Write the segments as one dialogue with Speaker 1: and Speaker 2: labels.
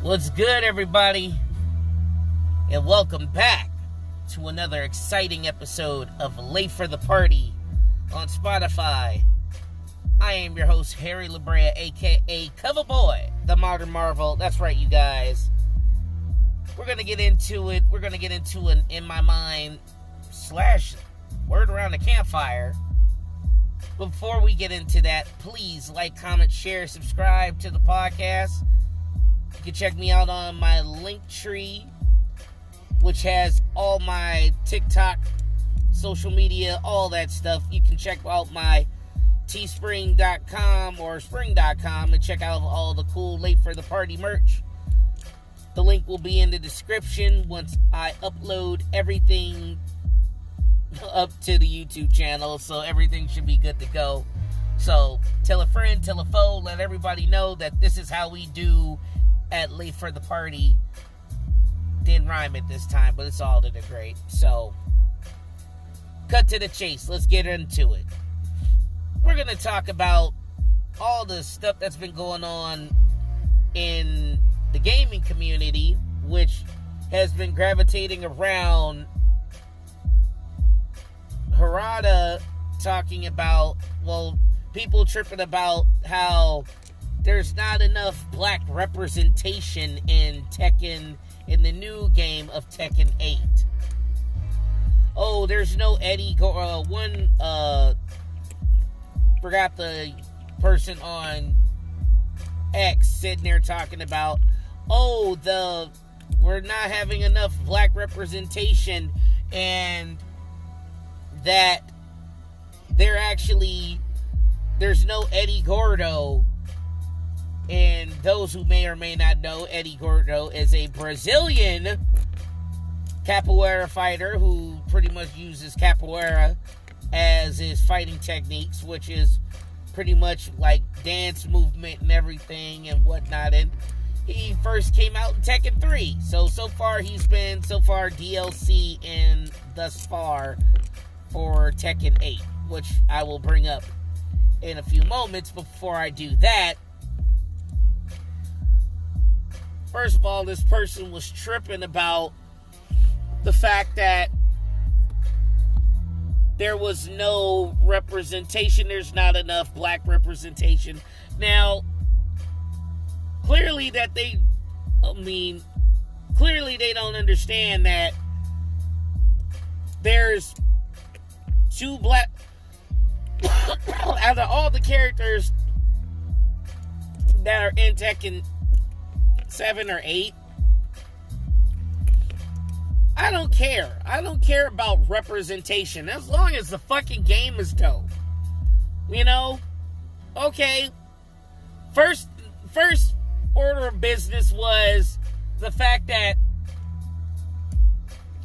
Speaker 1: What's good, everybody? And welcome back to another exciting episode of Late for the Party on Spotify. I am your host, Harry LaBrea, aka Coverboy, the Modern Marvel. That's right, you guys. We're going to get into it. We're going to get into an in my mind / word around the campfire. Before we get into that, please like, comment, share, subscribe to the podcast. You can check me out on my Linktree, which has all my TikTok, social media, all that stuff. You can check out my teespring.com or spring.com and check out all the cool Late for the Party merch. The link will be in the description once I upload everything up to the YouTube channel, so everything should be good to go. So tell a friend, tell a foe, let everybody know that this is how we do at Late for the Party. Didn't rhyme it this time, but it's all to the great. So cut to the chase. Let's get into it. We're going to talk about all the stuff that's been going on in the gaming community, which has been gravitating around Harada talking about, people tripping about how there's not enough black representation in Tekken, in the new game of Tekken 8. Oh, there's no Eddy Gordo. Forgot the person on X sitting there talking about, we're not having enough black representation, and that there's no Eddy Gordo. And those who may or may not know, Eddy Gordo is a Brazilian capoeira fighter who pretty much uses capoeira as his fighting techniques, which is pretty much like dance movement and everything and whatnot. And he first came out in Tekken 3. So far he's been DLC in thus far for Tekken 8, which I will bring up in a few moments. Before I do that, first of all, this person was tripping about the fact that there was no representation. There's not enough black representation. Now, clearly they don't understand that there's two black out of all the characters that are in Tekken 7 or 8. I don't care. I don't care about representation as long as the fucking game is dope. You know? Okay. First order of business was the fact that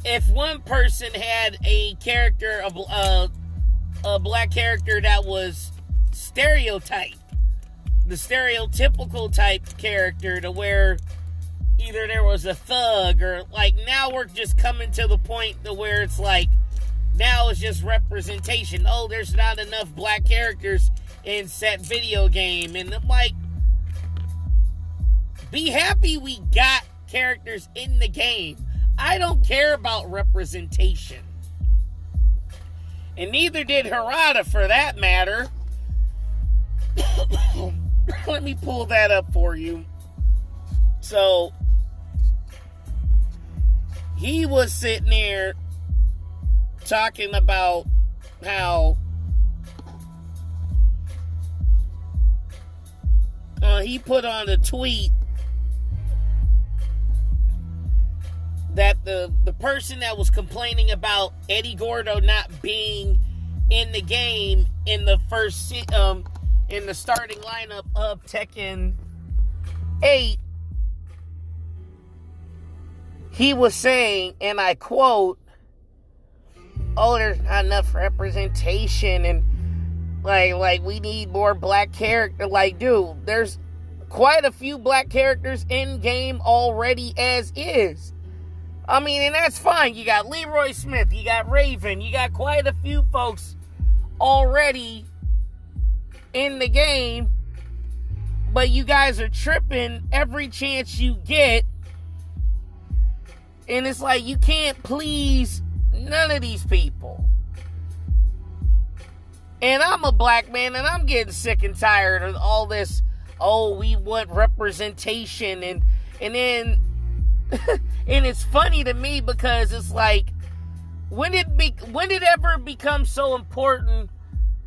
Speaker 1: if one person had a character, a black character that was stereotyped, the stereotypical type character, to where either there was a thug or now we're just coming to the point to where it's now it's just representation. Oh, there's not enough black characters in said video game. And I'm be happy we got characters in the game. I don't care about representation. And neither did Harada, for that matter. Let me pull that up for you. So, he was sitting there talking about how he put on a tweet that the person that was complaining about Eddy Gordo not being in the game in the first in the starting lineup of Tekken 8, he was saying, and I quote, there's not enough representation, and like we need more black character. Dude, there's quite a few black characters in game already as is. I mean, and that's fine. You got Leroy Smith, you got Raven, you got quite a few folks already in the game But you guys are tripping every chance you get. And it's like you can't please none of these people. And I'm a black man and I'm getting sick and tired of all this, oh, we want representation. And then, and it's funny to me because it's like, when did it ever become so important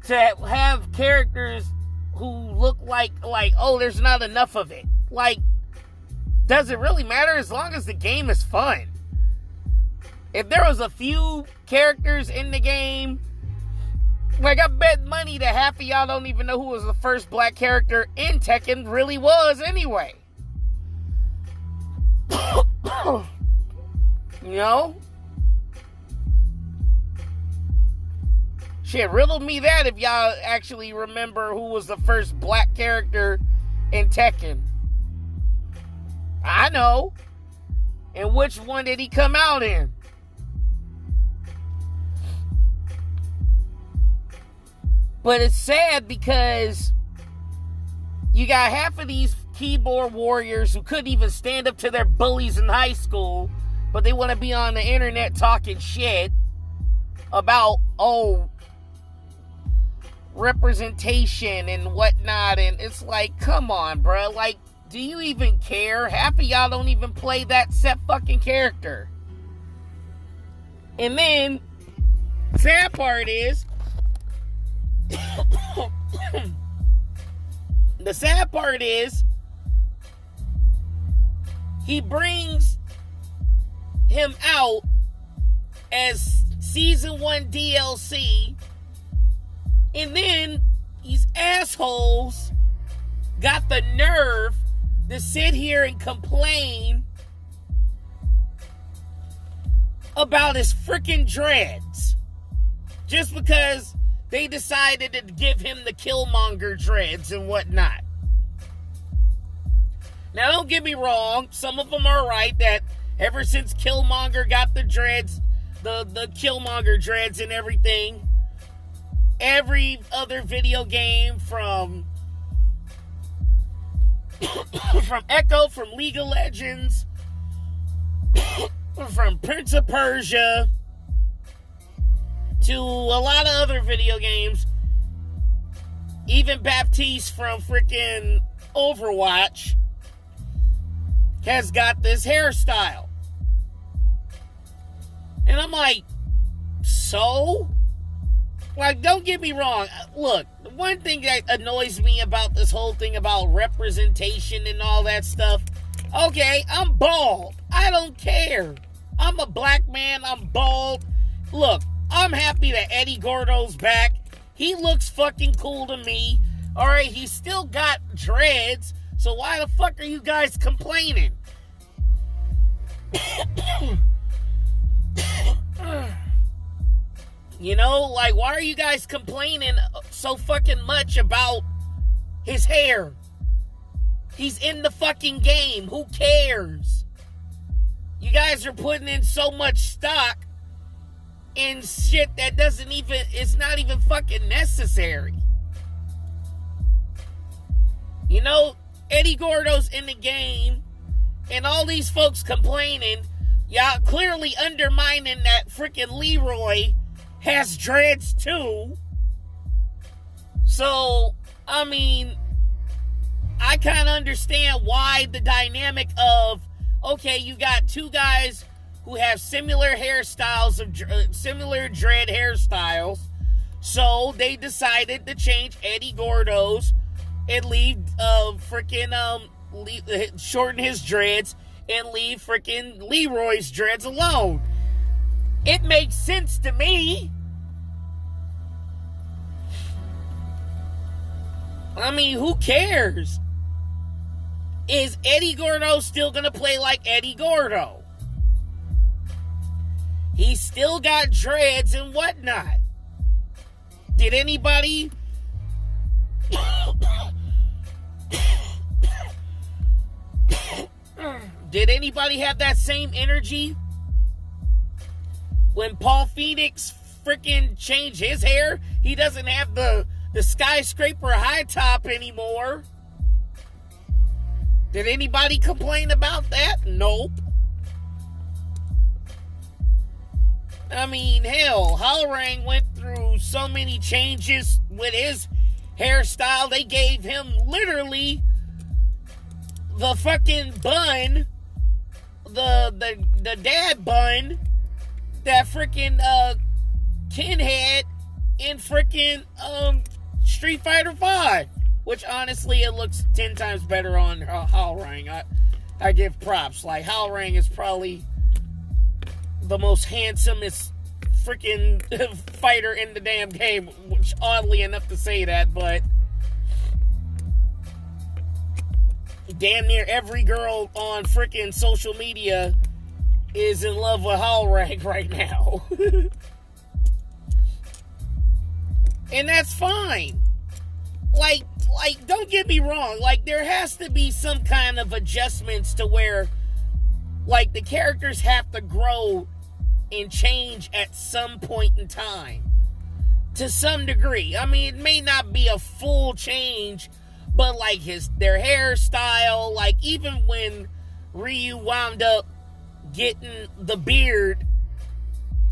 Speaker 1: to have characters who look like, oh, there's not enough of it? Like, does it really matter as long as the game is fun? If there was a few characters in the game, like I bet money that half of y'all don't even know who was the first black character in Tekken really was anyway. You know? Shit, riddle me that if y'all actually remember who was the first black character in Tekken. I know. And which one did he come out in? But it's sad because you got half of these keyboard warriors who couldn't even stand up to their bullies in high school, but they want to be on the internet talking shit about, oh, representation and whatnot. And it's like, come on, bro. Like, do you even care? Half of y'all don't even play that set fucking character. And then, sad part is, the sad part is, he brings him out as Season 1 DLC, and then these assholes got the nerve to sit here and complain about his freaking dreads. Just because they decided to give him the Killmonger dreads and whatnot. Now, don't get me wrong. Some of them are right that ever since Killmonger got the dreads, the Killmonger dreads and everything, every other video game from Echo, from League of Legends, from Prince of Persia, to a lot of other video games, even Baptiste from freaking Overwatch has got this hairstyle. And I'm like, so? Like, don't get me wrong. Look, the one thing that annoys me about this whole thing about representation and all that stuff, okay, I'm bald. I don't care. I'm a black man. I'm bald. Look, I'm happy that Eddy Gordo's back. He looks fucking cool to me. Alright, he's still got dreads, so why the fuck are you guys complaining? You know, like, why are you guys complaining so fucking much about his hair? He's in the fucking game. Who cares? You guys are putting in so much stock in shit that it's not even fucking necessary. You know, Eddy Gordo's in the game, and all these folks complaining, y'all clearly undermining that freaking Leroy has dreads too. So, I mean, I kind of understand why the dynamic of, okay, you got two guys who have similar hairstyles, similar dread hairstyles, so they decided to change Eddy Gordo's and leave shorten his dreads and leave freaking Leroy's dreads alone. It makes sense to me. I mean, who cares? Is Eddy Gordo still gonna play like Eddy Gordo? He's still got dreads and whatnot. Did anybody have that same energy when Paul Phoenix freaking changed his hair? He doesn't have the skyscraper high top anymore. Did anybody complain about that? Nope. I mean, hell, Hallerang went through so many changes with his hairstyle. They gave him literally the fucking bun, the dad bun that freaking Ken had in freaking Street Fighter V. Which, honestly, it looks 10 times better on Hallerang. I give props. Like, Hallerang is probably the most handsomest freaking fighter in the damn game. Which, oddly enough to say that, but damn near every girl on freaking social media is in love with Hallerang right now. And that's fine. Like, don't get me wrong. Like, there has to be some kind of adjustments to where, like, the characters have to grow and change at some point in time. To some degree. I mean, it may not be a full change, but, like, their hairstyle, like, even when Ryu wound up getting the beard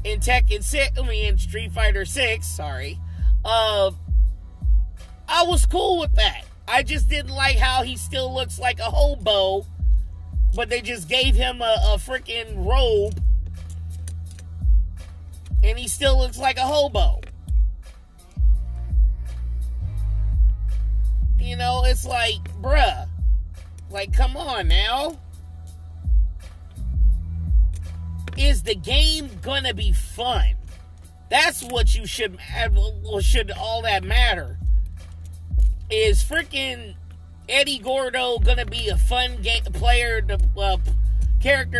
Speaker 1: in in Street Fighter 6, sorry, I was cool with that. I just didn't like how he still looks like a hobo, but they just gave him a freaking robe, and he still looks like a hobo. You know, it's like, bruh, like, come on now. Is the game gonna be fun? That's what you should all that matter. Is freaking Eddy Gordo gonna be a fun character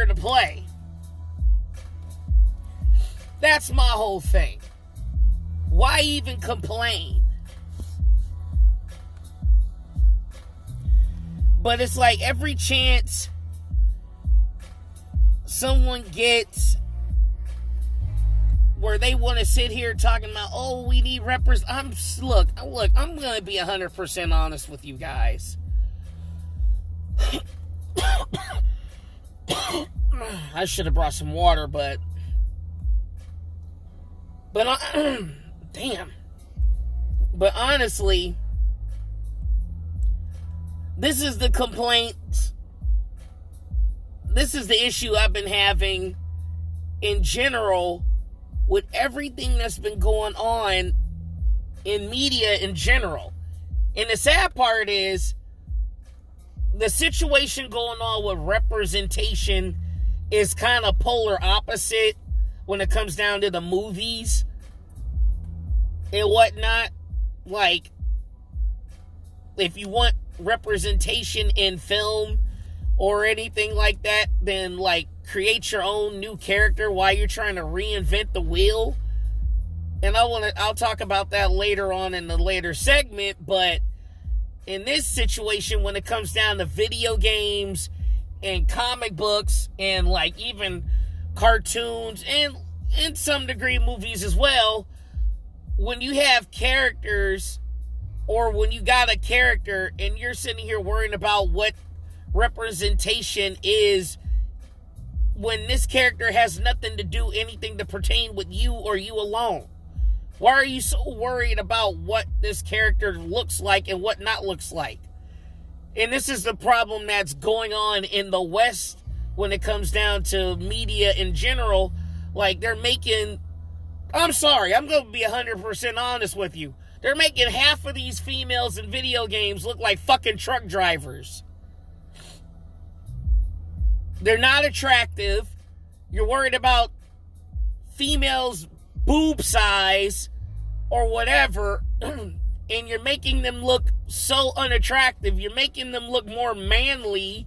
Speaker 1: to play? That's my whole thing. Why even complain? But it's like every chance someone gets where they want to sit here talking about, oh, we need look, I'm going to be 100% honest with you guys. I should have brought some water, but damn. But honestly, this is the complaint. This is the issue I've been having in general with everything that's been going on in media in general. And the sad part is the situation going on with representation is kind of polar opposite when it comes down to the movies and whatnot. Like, if you want representation in film or anything like that, then, like, create your own new character while you're trying to reinvent the wheel. And I'll talk about that later on in the later segment, but in this situation, when it comes down to video games and comic books and, like, even cartoons and in some degree movies as well, when you have characters, or when you got a character and you're sitting here worrying about what representation is when this character has nothing to do anything to pertain with you or you alone. Why are you so worried about what this character looks like and what not looks like? And this is the problem that's going on in the West when it comes down to media in general. Like, they're making, I'm sorry, I'm going to be 100% honest with you. They're making half of these females in video games look like fucking truck drivers. They're not attractive. You're worried about females' boob size or whatever, and you're making them look so unattractive. You're making them look more manly.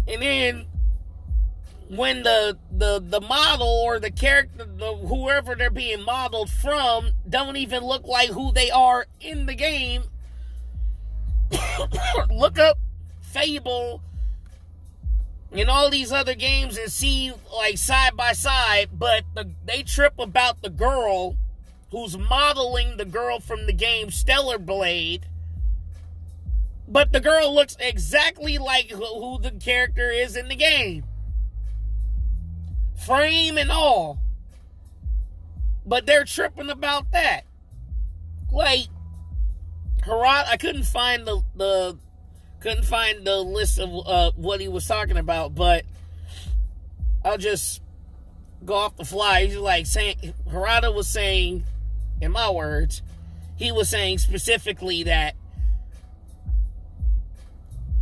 Speaker 1: And then when the model or the character, whoever they're being modeled from, don't even look like who they are in the game. Look up Fable and all these other games and see, like, side by side, but they trip about the girl who's modeling the girl from the game Steller Blade, But the girl looks exactly like who the character is in the game. Frame and all. But they're tripping about that. Like, Harada, I couldn't find the list of what he was talking about, but I'll just go off the fly. He's like saying, Harada was saying, in my words, he was saying specifically that,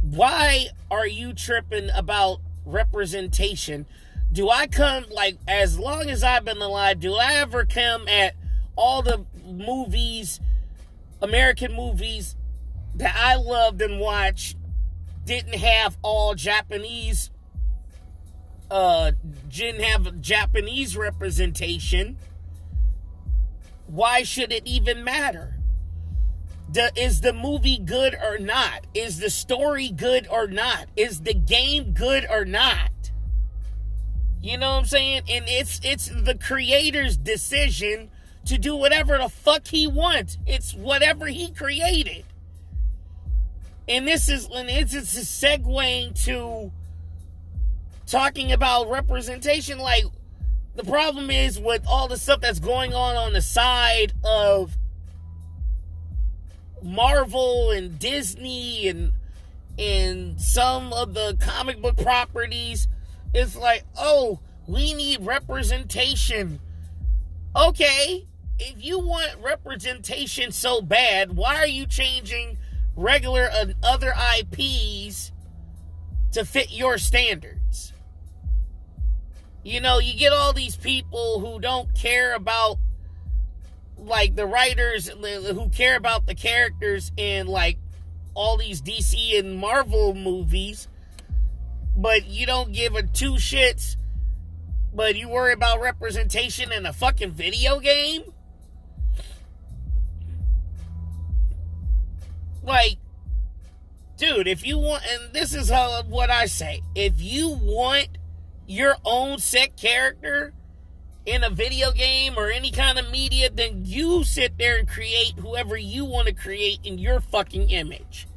Speaker 1: why are you tripping about representation? Do I come, like, as long as I've been alive, do I ever come at all the movies, American movies that I loved and watched, didn't have all Japanese, didn't have Japanese representation? Why should it even matter? Is the movie good or not? Is the story good or not? Is the game good or not? You know what I'm saying? And it's the creator's decision to do whatever the fuck he wants. It's whatever he created. And it's a segueing to talking about representation. Like, the problem is with all the stuff that's going on the side of Marvel and Disney and some of the comic book properties, it's like, oh, we need representation. Okay, if you want representation so bad, why are you changing regular other IPs to fit your standards? You know, you get all these people who don't care about, like, the writers who care about the characters in, like, all these DC and Marvel movies, but you don't give a two shits, but you worry about representation in a fucking video game? Like, dude, if you want, and this is what I say, if you want your own set character in a video game or any kind of media, then you sit there and create whoever you want to create in your fucking image.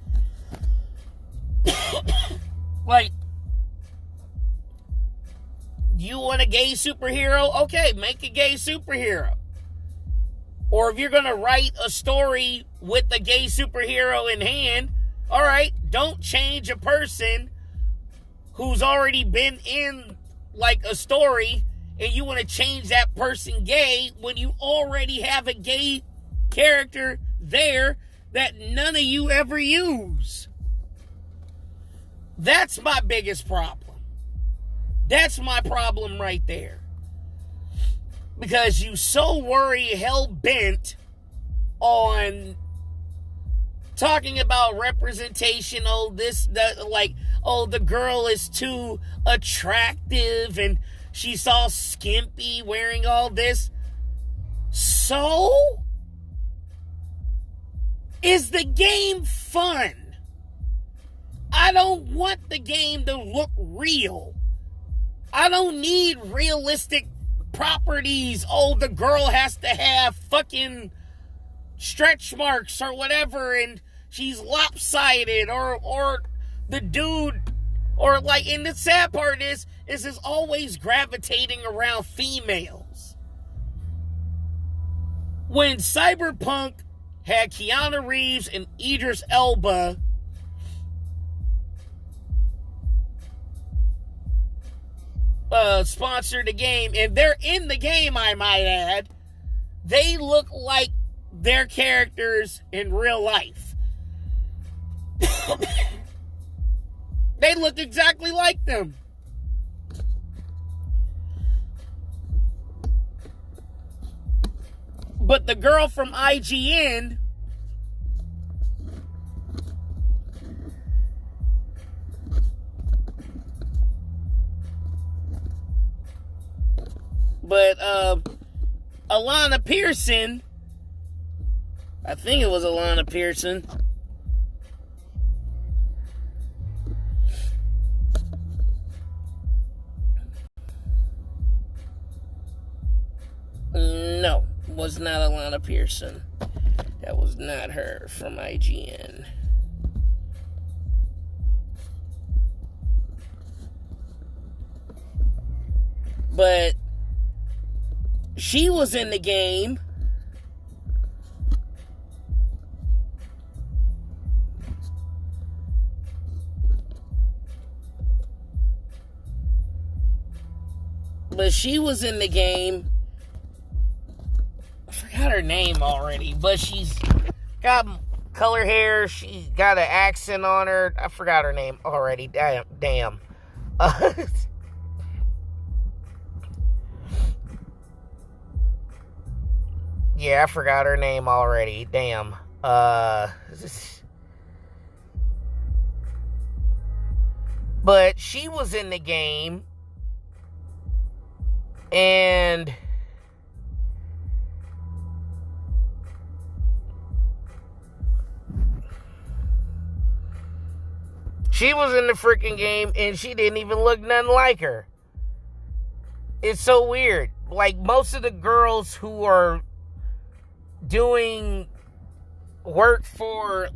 Speaker 1: Like, you want a gay superhero? Okay, make a gay superhero. Or if you're going to write a story with a gay superhero in hand, all right, don't change a person who's already been in, like, a story, and you want to change that person gay when you already have a gay character there that none of you ever use. That's my biggest problem. That's my problem right there. Because you so hell-bent on talking about representation, the girl is too attractive and she's all skimpy wearing all this. So? Is the game fun? I don't want the game to look real. I don't need realistic properties. Oh, the girl has to have fucking stretch marks or whatever, and she's lopsided, or the dude, or like, and the sad part is always gravitating around females. When Cyberpunk had Keanu Reeves and Idris Elba sponsor the game, and they're in the game, I might add, they look like their characters in real life. They look exactly like them. But the girl from IGN, Alana Pearson, I think it was Alana Pearson, no, was not Alana Pearson. That was not her from IGN. But she was in the game. I forgot her name already, but she's got color hair. She's got an accent on her. I forgot her name already. Damn. Yeah, I forgot her name already. Damn. But she was in the game. And she was in the freaking game, and she didn't even look nothing like her. It's so weird. Like, most of the girls who are doing work for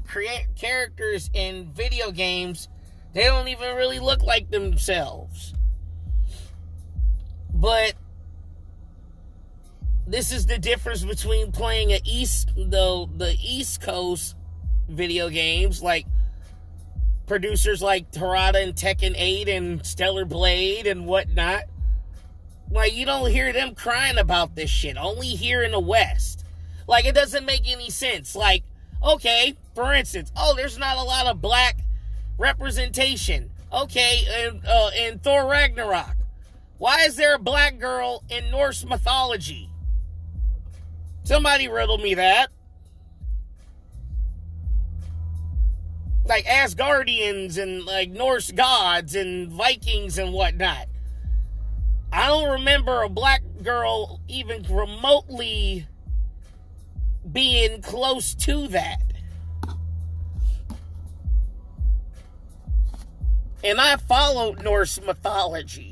Speaker 1: create characters in video games, they don't even really look like themselves. But this is the difference between playing the East Coast video games, like producers like Harada and Tekken 8 and Steller Blade and whatnot. Like, you don't hear them crying about this shit. Only here in the West. Like, it doesn't make any sense. Like, okay, for instance, there's not a lot of black representation. Okay, in Thor Ragnarok. Why is there a black girl in Norse mythology? Somebody riddle me that. Like Asgardians and like Norse gods and Vikings and whatnot. I don't remember a black girl even remotely being close to that. And I followed Norse mythology.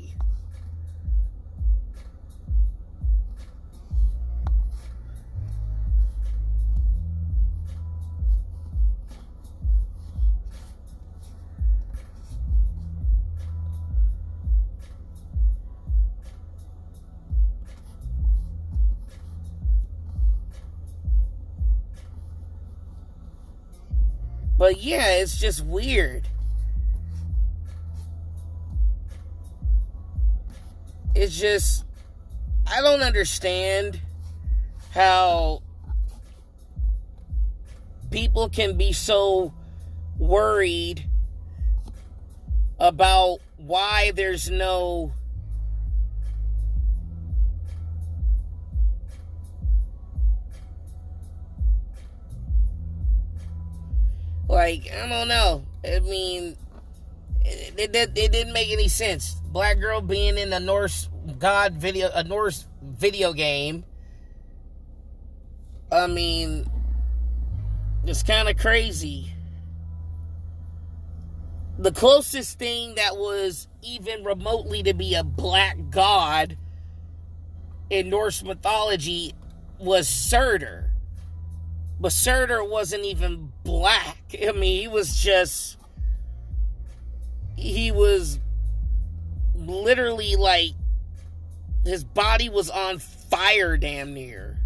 Speaker 1: But yeah, it's just weird. It's just, I don't understand how people can be so worried about why there's no like, I don't know. I mean, it didn't make any sense. Black girl being in a Norse video game. I mean, it's kind of crazy. The closest thing that was even remotely to be a black god in Norse mythology was Surtur. But Surtur wasn't even black. I mean, he was literally like, his body was on fire damn near.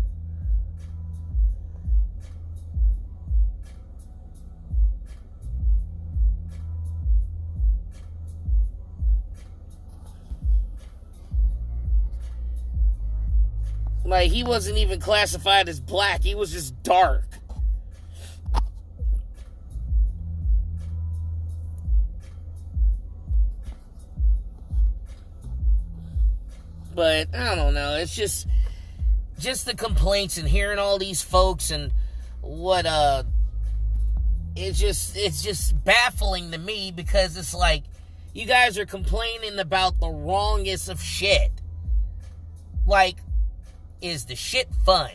Speaker 1: Like, he wasn't even classified as black. He was just dark. But, I don't know. It's just the complaints and hearing all these folks and what, it's just baffling to me, because it's like, you guys are complaining about the wrongest of shit. Like, is the shit fun?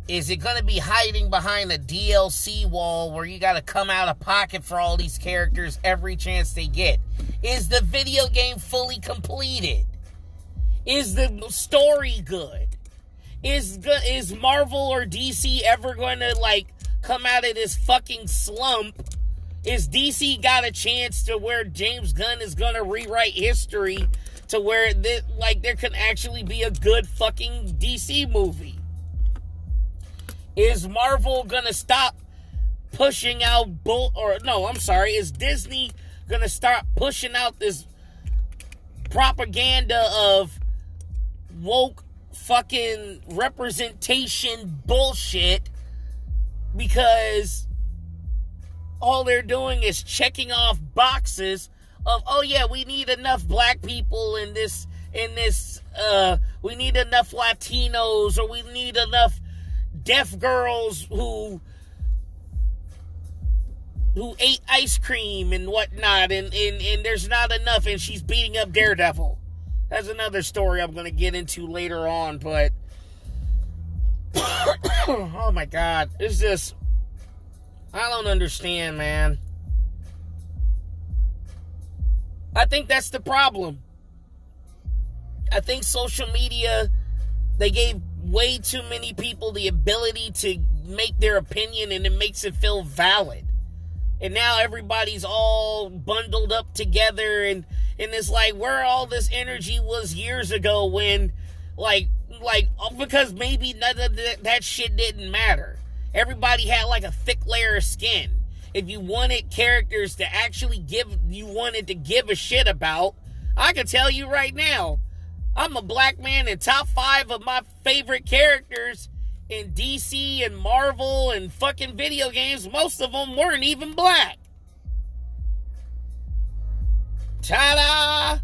Speaker 1: Is it going to be hiding behind a DLC wall where you got to come out of pocket for all these characters every chance they get? Is the video game fully completed? Is the story good? Is Marvel or DC ever going to, like, come out of this fucking slump Is DC got a chance to where James Gunn is going to rewrite history to where there can actually be a good fucking DC movie? Is Marvel going to stop pushing out is Disney going to start pushing out this propaganda of woke fucking representation bullshit because all they're doing is checking off boxes of, oh yeah, we need enough black people in this, we need enough Latinos, or we need enough deaf girls who ate ice cream and whatnot, and there's not enough, and she's beating up Daredevil. That's another story I'm going to get into later on, but oh my God, it's just, I don't understand, man. I think that's the problem. I think social media, they gave way too many people the ability to make their opinion, and it makes it feel valid. And now everybody's all bundled up together, and it's like where all this energy was years ago when, because maybe none of that shit didn't matter. Everybody had like a thick layer of skin. If you wanted characters to actually wanted to give a shit about, I can tell you right now, I'm a black man, and top 5 of my favorite characters in DC and Marvel and fucking video games, most of them weren't even black. Ta-da!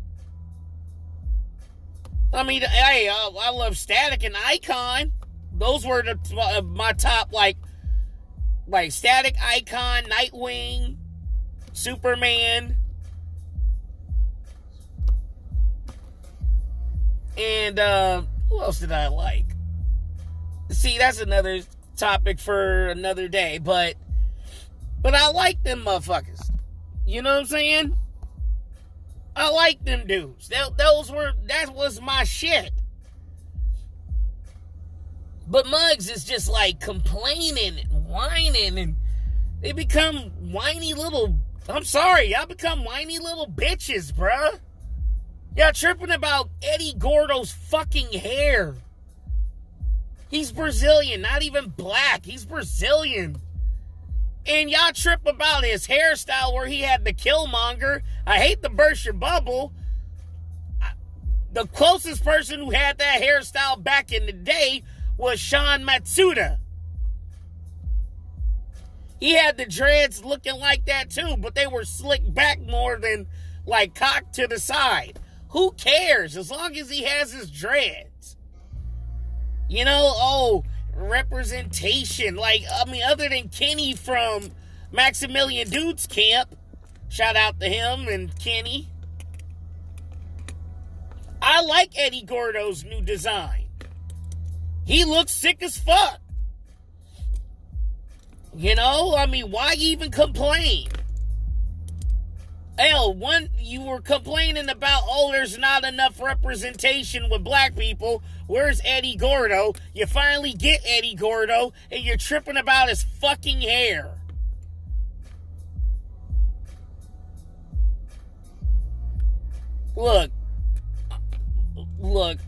Speaker 1: I mean, hey, I love Static and Icon. Those were my top, like Static, Icon, Nightwing, Superman, and who else did I like? See, that's another topic for another day, but I like them motherfuckers. You know what I'm saying? I like them dudes. That was my shit. But Muggs is just like complaining and whining, and they become whiny little, I'm sorry, y'all become whiny little bitches, bruh. Y'all tripping about Eddy Gordo's fucking hair. He's Brazilian, not even black. He's Brazilian. And y'all trip about his hairstyle where he had the Killmonger. I hate to burst your bubble. The closest person who had that hairstyle back in the day was Sean Matsuda. He had the dreads looking like that too, but they were slicked back more than like cocked to the side. Who cares as long as he has his dreads? You know, representation. Other than Kenny from Maximilian Dude's Camp, shout out to him and Kenny. I like Eddy Gordo's new design. He looks sick as fuck. You know, why even complain? Hell, you were complaining about, there's not enough representation with black people. Where's Eddy Gordo? You finally get Eddy Gordo, and you're tripping about his fucking hair. Look,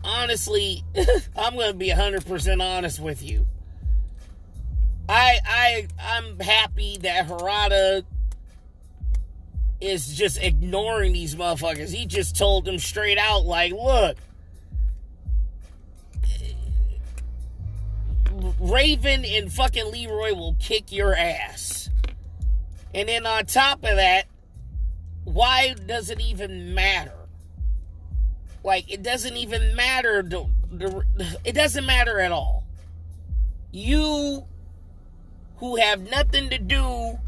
Speaker 1: honestly, I'm going to be 100% honest with you. I'm happy that Harada is just ignoring these motherfuckers. He just told them straight out, like, look, Raven and fucking Leroy will kick your ass. And then on top of that, why does it even matter? Like, it doesn't even matter. It doesn't matter at all. You, who have nothing to do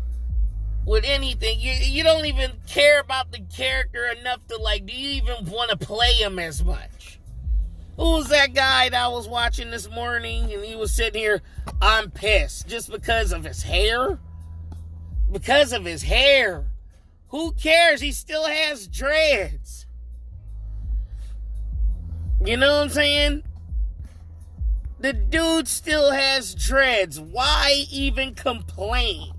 Speaker 1: with anything, you don't even care about the character enough to, like, do you even want to play him as much? Who was that guy that I was watching this morning, and he was sitting here, I'm pissed, just because of his hair? Because of his hair. Who cares? He still has dreads. You know what I'm saying? The dude still has dreads. Why even complain?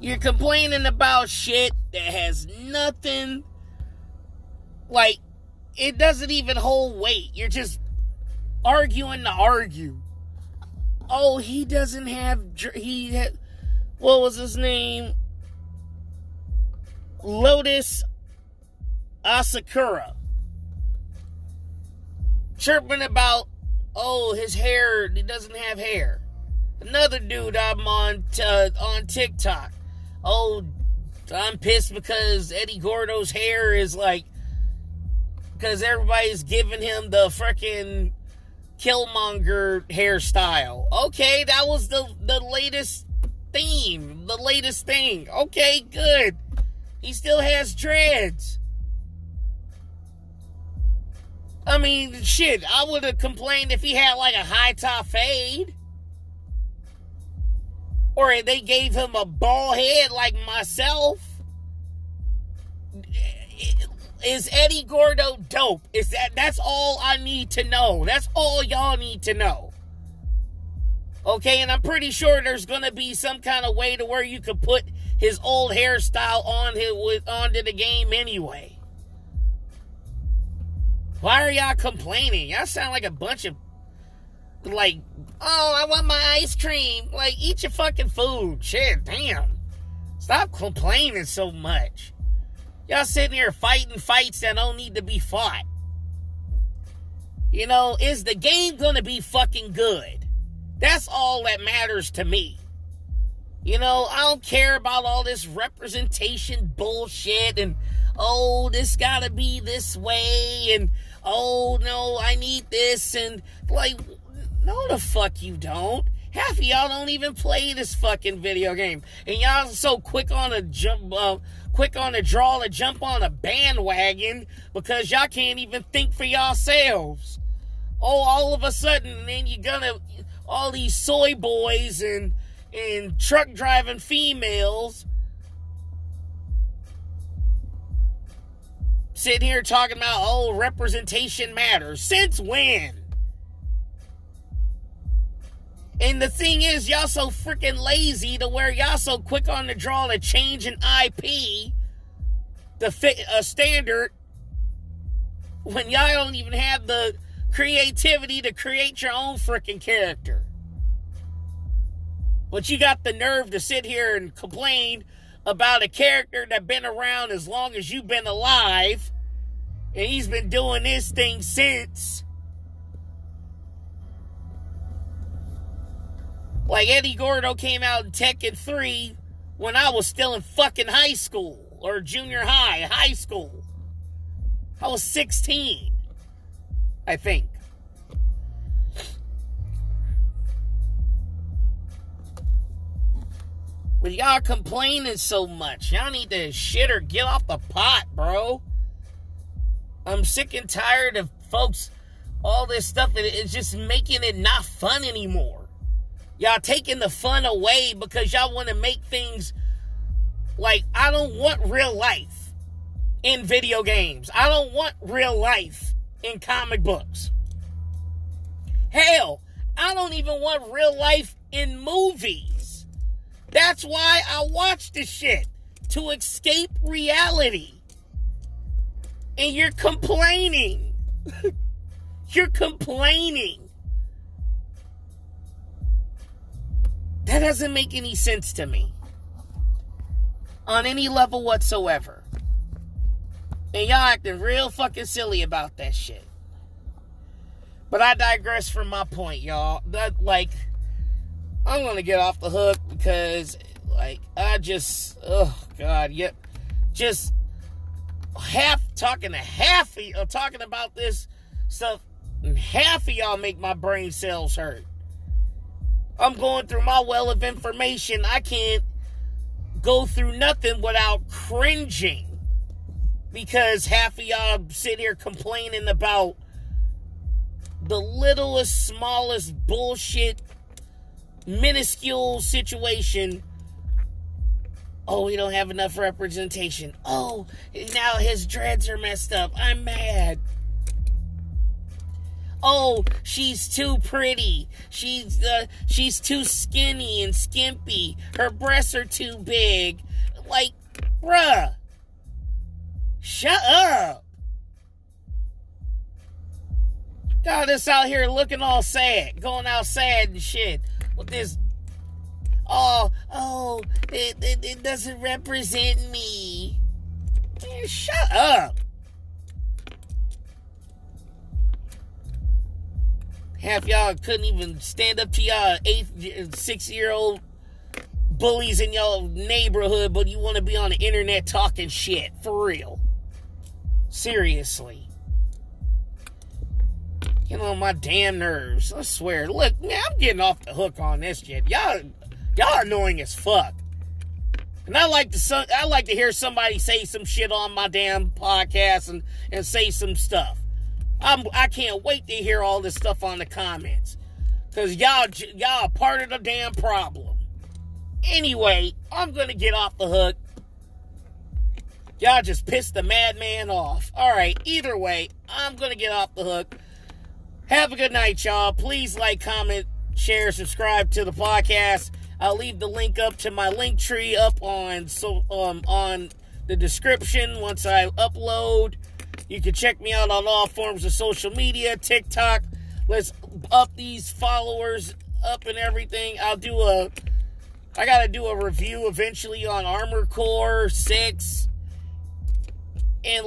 Speaker 1: You're complaining about shit that has nothing, like, it doesn't even hold weight. You're just arguing to argue. Oh, he doesn't have, what was his name? Lotus Asakura. Chirping about, oh, his hair, he doesn't have hair. Another dude I'm on TikTok. Oh, I'm pissed because Eddy Gordo's hair is like, because everybody's giving him the freaking Killmonger hairstyle. Okay, that was the latest theme, the latest thing. Okay, good. He still has dreads. I mean, shit, I would have complained if he had like a high top fade. Or they gave him a bald head like myself. Is Eddy Gordo dope? That's all I need to know. That's all y'all need to know. Okay, and I'm pretty sure there's gonna be some kind of way to where you could put his old hairstyle onto the game anyway. Why are y'all complaining? Y'all sound like a bunch of, like, oh, I want my ice cream. Like, eat your fucking food. Shit, damn. Stop complaining so much. Y'all sitting here fighting fights that don't need to be fought. You know, is the game gonna be fucking good? That's all that matters to me. You know, I don't care about all this representation bullshit and, oh, this gotta be this way and, oh, no, I need this and, like, no the fuck you don't. Half of y'all don't even play this fucking video game. And y'all so quick on a draw to jump on a bandwagon because y'all can't even think for yourselves. Oh, all of a sudden, then you're gonna, all these soy boys and truck driving females sitting here talking about, oh, representation matters. Since when? And the thing is, y'all so freaking lazy to where y'all so quick on the draw to change an IP to fit a standard when y'all don't even have the creativity to create your own freaking character. But you got the nerve to sit here and complain about a character that's been around as long as you've been alive, and he's been doing this thing since. Like, Eddy Gordo came out in Tekken 3 when I was still in fucking high school. Or junior high school. I was 16. I think. But y'all complaining so much. Y'all need to shit or get off the pot, bro. I'm sick and tired of folks, all this stuff. It's just making it not fun anymore. Y'all taking the fun away because y'all want to make things like, I don't want real life in video games. I don't want real life in comic books. Hell, I don't even want real life in movies. That's why I watch this shit, to escape reality. And you're complaining. You're complaining. That doesn't make any sense to me. On any level whatsoever. And y'all acting real fucking silly about that shit. But I digress from my point, y'all. That, like, I'm gonna get off the hook because, like, I just, oh, God, yep. Just talking about this stuff, and half of y'all make my brain cells hurt. I'm going through my well of information. I can't go through nothing without cringing. Because half of y'all sit here complaining about the littlest, smallest bullshit, minuscule situation. Oh, we don't have enough representation. Oh, now his dreads are messed up. I'm mad. Oh, she's too pretty. She's too skinny and skimpy. Her breasts are too big. Like, bruh. Shut up. Got us out here looking all sad. Going out sad and shit. With this. It doesn't represent me. Man, shut up. Half y'all couldn't even stand up to y'all 6-year-old bullies in y'all neighborhood, but you want to be on the internet talking shit. For real. Seriously. Get on my damn nerves. I swear. Look, man, I'm getting off the hook on this shit. Y'all annoying as fuck. And I like to hear somebody say some shit on my damn podcast and say some stuff. I can't wait to hear all this stuff on the comments. Because y'all are part of the damn problem. Anyway, I'm going to get off the hook. Y'all just pissed the madman off. Alright, either way, I'm going to get off the hook. Have a good night, y'all. Please like, comment, share, subscribe to the podcast. I'll leave the link up to my link tree up on the description once I upload. You can check me out on all forms of social media, TikTok. Let's up these followers up and everything. I gotta do a review eventually on Armored Core 6. And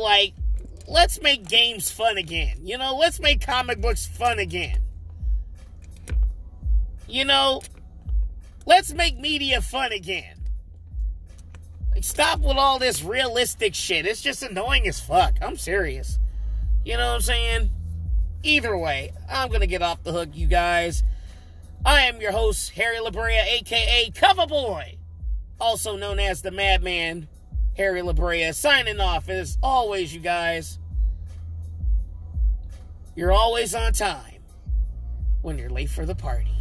Speaker 1: let's make games fun again. Let's make comic books fun again. Let's make media fun again. Stop with all this realistic shit. It's just annoying as fuck. I'm serious. You know what I'm saying? Either way, I'm going to get off the hook, you guys. I am your host, Harry LaBrea, a.k.a. Coverboy. Also known as the Madman, Harry LaBrea. Signing off. As always, you guys, you're always on time when you're late for the party.